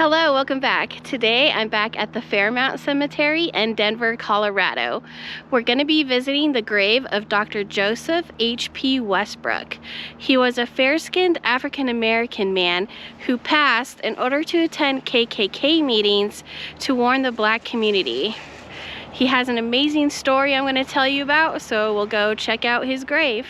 Hello, welcome back. Today I'm back at the Fairmount Cemetery in Denver, Colorado. We're going to be visiting the grave of Dr. Joseph H.P. Westbrook. He was a fair-skinned African-American man who passed in order to attend KKK meetings to warn the black community. He has an amazing story I'm going to tell you about, so we'll go check out his grave.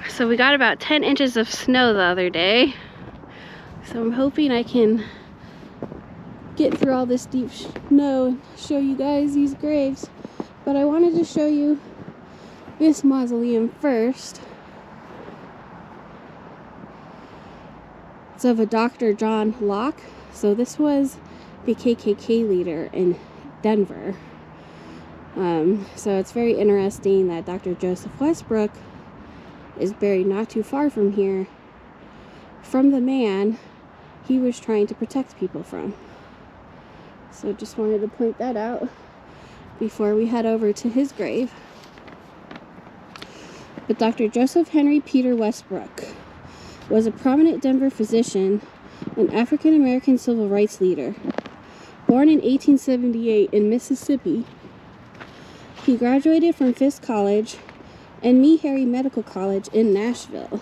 So we got about 10 inches of snow the other day, so I'm hoping I can get through all this deep snow and show you guys these graves. But I wanted to show you this mausoleum first. It's of a Dr. John Locke. So this was the KKK leader in Denver. So it's very interesting that Dr. Joseph Westbrook is buried not too far from here, from the man he was trying to protect people from. So just wanted to point that out before we head over to his grave. But Dr. Joseph Henry Peter Westbrook was a prominent Denver physician and African-American civil rights leader. Born in 1878 in Mississippi, he graduated from Fisk College and Meharry Medical College in Nashville.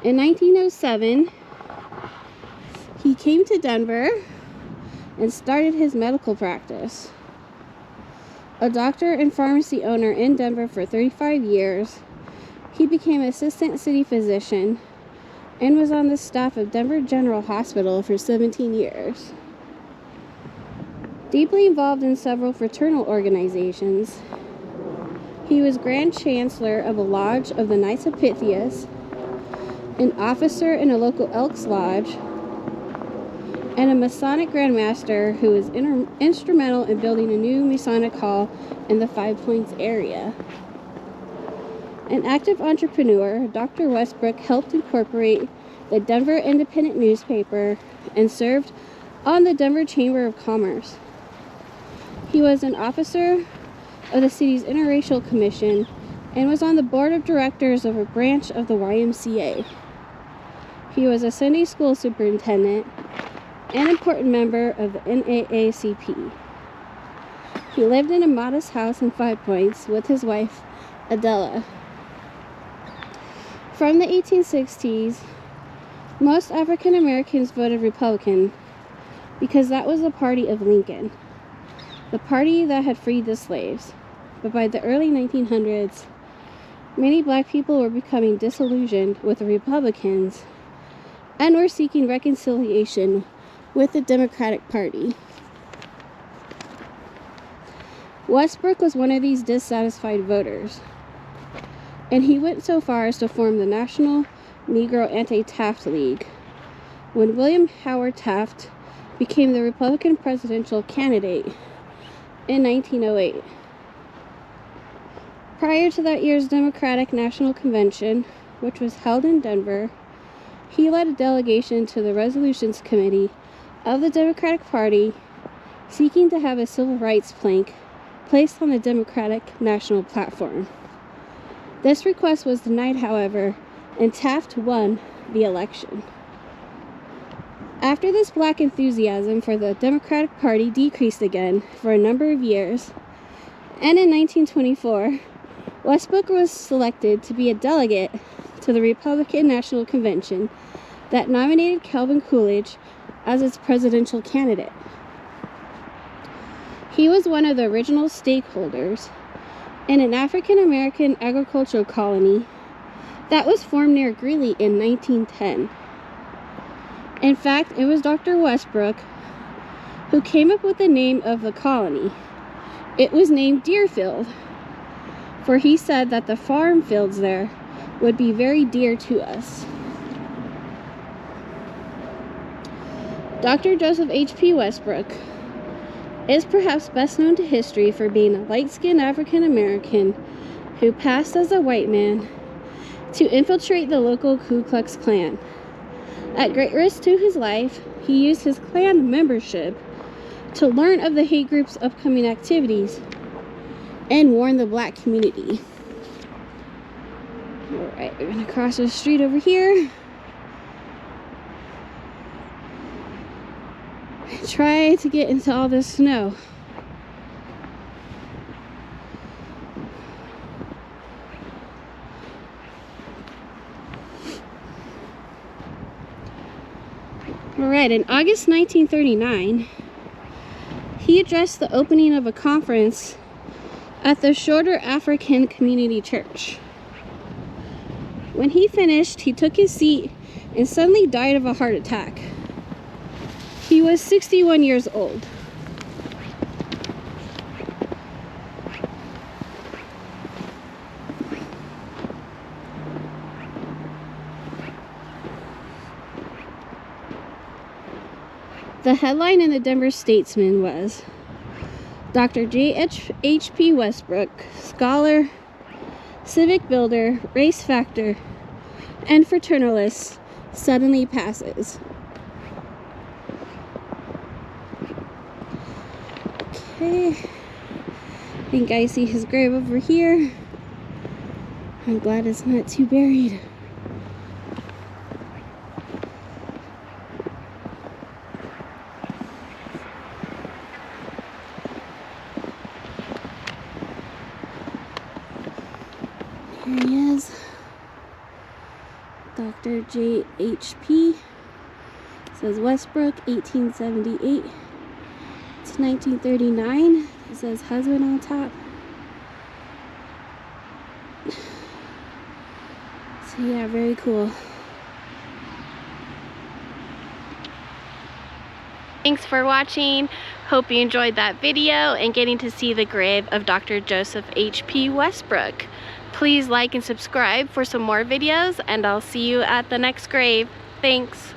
In 1907, he came to Denver and started his medical practice. A doctor and pharmacy owner in Denver for 35 years, he became assistant city physician and was on the staff of Denver General Hospital for 17 years. Deeply involved in several fraternal organizations, he was Grand Chancellor of a Lodge of the Knights of Pythias, an officer in a local Elks Lodge, and a Masonic Grand Master who was instrumental in building a new Masonic Hall in the Five Points area. An active entrepreneur, Dr. Westbrook helped incorporate the Denver Independent newspaper and served on the Denver Chamber of Commerce. He was an officer of the city's Interracial Commission and was on the board of directors of a branch of the YMCA. He was a Sunday school superintendent and important member of the NAACP. He lived in a modest house in Five Points with his wife, Adela. From the 1860s, most African Americans voted Republican because that was the party of Lincoln, the party that had freed the slaves. But by the early 1900s, many black people were becoming disillusioned with the Republicans and were seeking reconciliation with the Democratic Party. Westbrook was one of these dissatisfied voters, and he went so far as to form the National Negro Anti-Taft League when William Howard Taft became the Republican presidential candidate in 1908. Prior to that year's Democratic National Convention, which was held in Denver, he led a delegation to the Resolutions Committee of the Democratic Party seeking to have a civil rights plank placed on the Democratic National Platform. This request was denied, however, and Taft won the election. After this, black enthusiasm for the Democratic Party decreased again for a number of years, and in 1924, Westbrook was selected to be a delegate to the Republican National Convention that nominated Calvin Coolidge as its presidential candidate. He was one of the original stakeholders in an African American agricultural colony that was formed near Greeley in 1910. In fact, it was Dr. Westbrook who came up with the name of the colony. It was named Deerfield, for he said that the farm fields there would be very dear to us. Dr. Joseph H.P. Westbrook is perhaps best known to history for being a light-skinned African American who passed as a white man to infiltrate the local Ku Klux Klan. At great risk to his life, he used his Klan membership to learn of the hate group's upcoming activities and warn the black community. Alright, we're gonna cross the street over here. Try to get into all this snow. Alright, in August 1939, he addressed the opening of a conference at the Shorter African Community Church. When he finished, he took his seat and suddenly died of a heart attack. He was 61 years old. The headline in the Denver Statesman was, Dr. H.P. Westbrook, scholar, civic builder, race factor, and fraternalist, suddenly passes. Okay, I think I see his grave over here. I'm glad it's not too buried. Here he is, Dr. J.H.P. Says Westbrook, 1878 to 1939. It says husband on top. So yeah, very cool. Thanks for watching. Hope you enjoyed that video and getting to see the grave of Dr. Joseph H.P. Westbrook. Please like and subscribe for some more videos, and I'll see you at the next grave. Thanks.